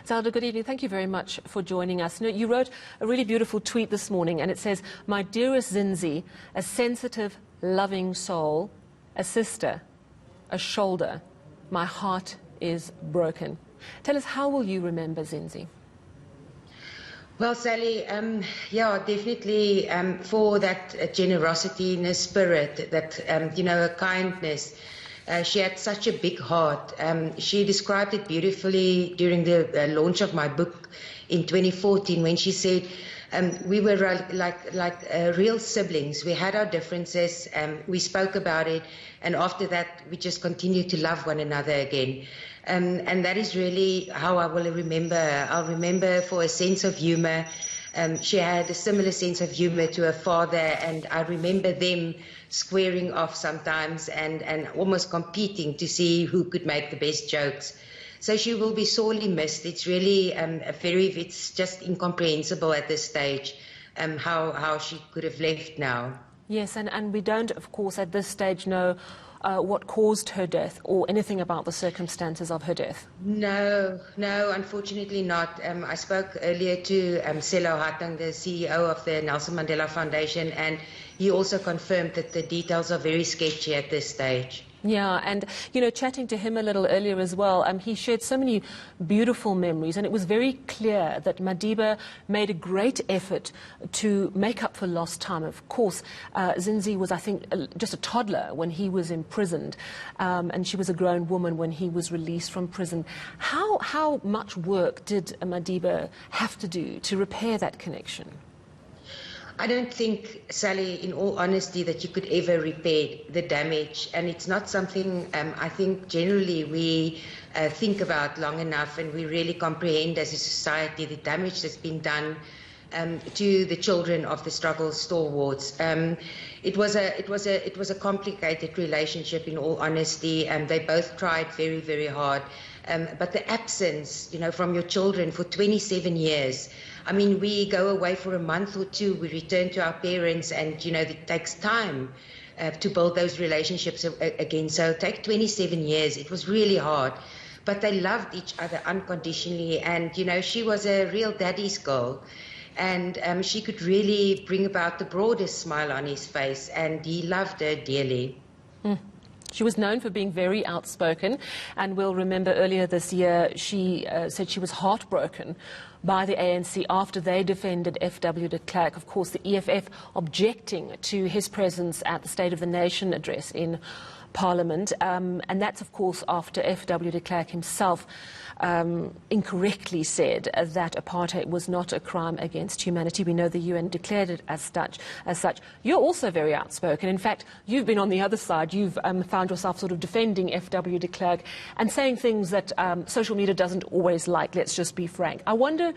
Zelda, good evening. Thank you very much for joining us. You wrote a really beautiful tweet this morning, and it says, "My dearest Zindzi, a sensitive, loving soul, a sister, a shoulder, my heart is broken." Tell us, how will you remember Zindzi? Well, Sally, yeah, definitely for that generosity in her spirit, that, her kindness. She had such a big heart. She described it beautifully during the launch of my book in 2014 when she said, we were like real siblings. We had our differences, we spoke about it, and after that we just continued to love one another again. And that is really how I will remember her. I'll remember her for a sense of humor. She had a similar sense of humor to her father, and I remember them squaring off sometimes and almost competing to see who could make the best jokes. So she will be sorely missed. It's really it's just incomprehensible at this stage how she could have left now. Yes, and we don't, of course, at this stage know what caused her death or anything about the circumstances of her death. No, unfortunately not. I spoke earlier to Selo Hatang, the CEO of the Nelson Mandela Foundation, and he also confirmed that the details are very sketchy at this stage. Yeah, and, chatting to him a little earlier as well, he shared so many beautiful memories, and it was very clear that Madiba made a great effort to make up for lost time. Of course, Zindzi was, I think, just a toddler when he was imprisoned, and she was a grown woman when he was released from prison. How much work did Madiba have to do to repair that connection? I don't think, Sally, in all honesty, that you could ever repair the damage. And it's not something I think generally we think about long enough, and we really comprehend as a society the damage that's been done to the children of the struggle stalwarts. It was a complicated relationship, in all honesty, and they both tried very, very hard. But the absence, from your children for 27 years. I mean, we go away for a month or two, we return to our parents, and, it takes time to build those relationships again. So take 27 years. It was really hard. But they loved each other unconditionally, and, she was a real daddy's girl. And she could really bring about the broadest smile on his face, and he loved her dearly. She was known for being very outspoken, and we'll remember earlier this year she said she was heartbroken by the ANC after they defended F.W. de Klerk, of course the EFF objecting to his presence at the State of the Nation address in Parliament, and that's of course after F.W. de Klerk himself incorrectly said that apartheid was not a crime against humanity. We know the UN declared it as such. You're also very outspoken. In fact, you've been on the other side. You've found yourself sort of defending F.W. de Klerk and saying things that social media doesn't always like, let's just be frank. I wonder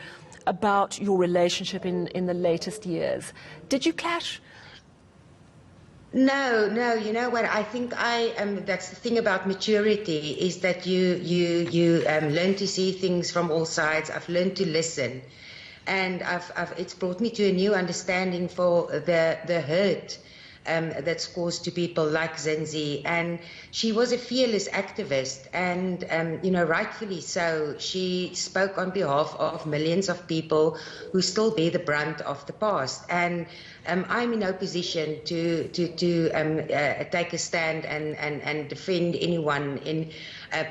about your relationship in the latest years. Did you clash? No, you know what, I think that's the thing about maturity, is that you learn to see things from all sides. I've learned to listen, and it's brought me to a new understanding for the hurt that's caused to people like Zindzi. And she was a fearless activist, and rightfully so. She spoke on behalf of millions of people who still bear the brunt of the past. And I'm in no position to take a stand and defend anyone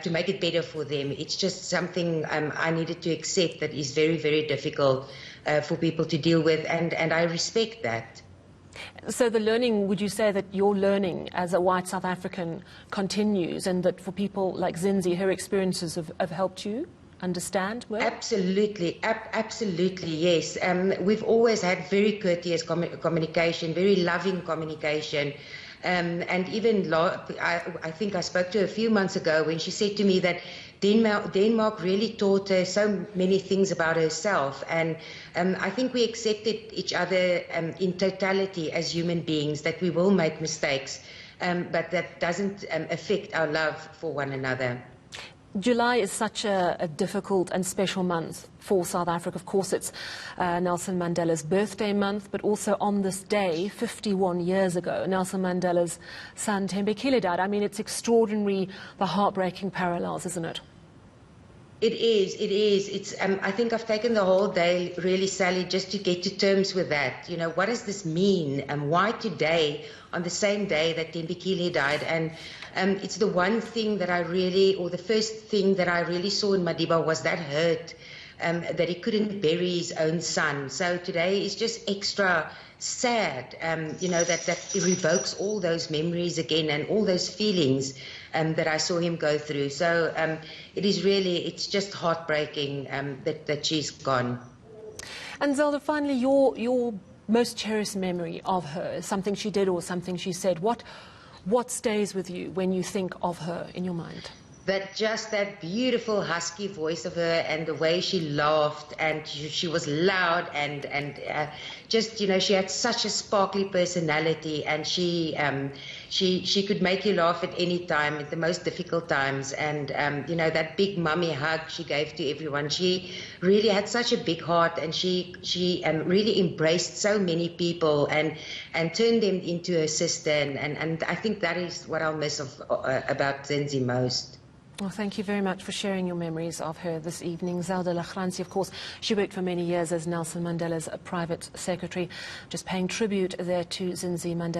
to make it better for them. It's just something I needed to accept that is very, very difficult for people to deal with, and I respect that. So the learning, would you say that your learning as a white South African continues, and that for people like Zindzi, her experiences have helped you understand well? Absolutely, absolutely, yes. We've always had very courteous communication, very loving communication. And even, I think I spoke to her a few months ago when she said to me that Denmark really taught her so many things about herself. And I think we accepted each other in totality as human beings, that we will make mistakes, but that doesn't affect our love for one another. July is such a difficult and special month for South Africa. Of course, it's Nelson Mandela's birthday month, but also on this day, 51 years ago, Nelson Mandela's son, Thembekile, died. I mean, it's extraordinary, the heartbreaking parallels, isn't it? It is, it is. I think I've taken the whole day, really, Sally, just to get to terms with that. You know, what does this mean? Why today, on the same day that Thembekile died? And it's the one thing that I really, or the first thing that I really saw in Madiba was that hurt, that he couldn't bury his own son. So today is just extra sad, you know, that it revokes all those memories again and all those feelings that I saw him go through. So it is really, it's just heartbreaking that she's gone. And Zelda, finally, your most cherished memory of her, something she did or something she said, what stays with you when you think of her in your mind? That beautiful husky voice of her, and the way she laughed, and she was loud, and just, you know, she had such a sparkly personality, and she could make you laugh at any time, at the most difficult times. And you know, that big mummy hug she gave to everyone. She really had such a big heart, and she really embraced so many people and turned them into her sister. And I think that is what I'll miss about Zindzi most. Well, thank you very much for sharing your memories of her this evening. Zelda le Grange, of course, she worked for many years as Nelson Mandela's private secretary, just paying tribute there to Zindzi Mandela.